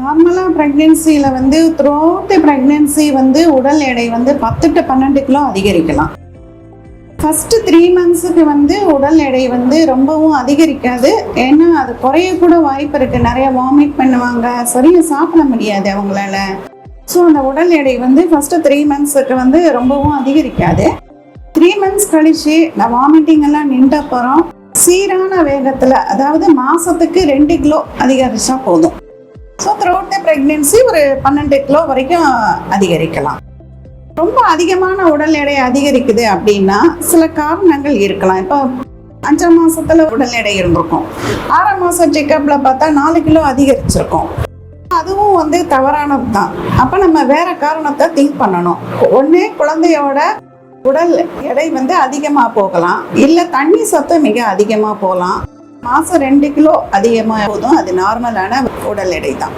நார்மலாக ப்ரெக்னென்சியில் வந்து through out pregnancy வந்து உடல் எடை வந்து 10 to 12 கிலோ அதிகரிக்கலாம். ஃபஸ்ட்டு 3 months வந்து உடல் எடை வந்து ரொம்பவும் அதிகரிக்காது. ஏன்னா அது குறைய கூட வாய்ப்பு இருக்குது. நிறைய வாமிட் பண்ணுவாங்க, சரியாக சாப்பிட முடியாது அவங்களால. ஸோ அந்த உடல் எடை வந்து ஃபஸ்ட்டு 3 months வந்து ரொம்பவும் அதிகரிக்காது. 3 months கழிச்சு நான் வாமிட்டிங் எல்லாம் நின்ற அப்புறம் சீரான வேகத்தில், அதாவது மாதத்துக்கு 2 கிலோ அதிகரிச்சா போதும். ஸோ த்ரூஅவுட் ப்ரெக்னென்சி ஒரு 12 கிலோ வரைக்கும் அதிகரிக்கலாம். ரொம்ப அதிகமான உடல் எடை அதிகரிக்குது அப்படின்னா சில காரணங்கள் இருக்கலாம். இப்போ 5ஆம் மாதத்தில் உடல் எடை இருந்திருக்கும், 6ஆம் மாதம் செக்கப்பில் பார்த்தா 4 கிலோ அதிகரிச்சிருக்கும். அதுவும் வந்து தவறானது தான். அப்போ நம்ம வேற காரணத்தை திங்க் பண்ணணும். ஒன்று, குழந்தையோட உடல் எடை வந்து அதிகமாக போகலாம், இல்லை தண்ணி சத்து மிக அதிகமாக போகலாம். மாதம் 2 கிலோ அதிகமாக போதும், அது நார்மலான உடல் எடை தான்.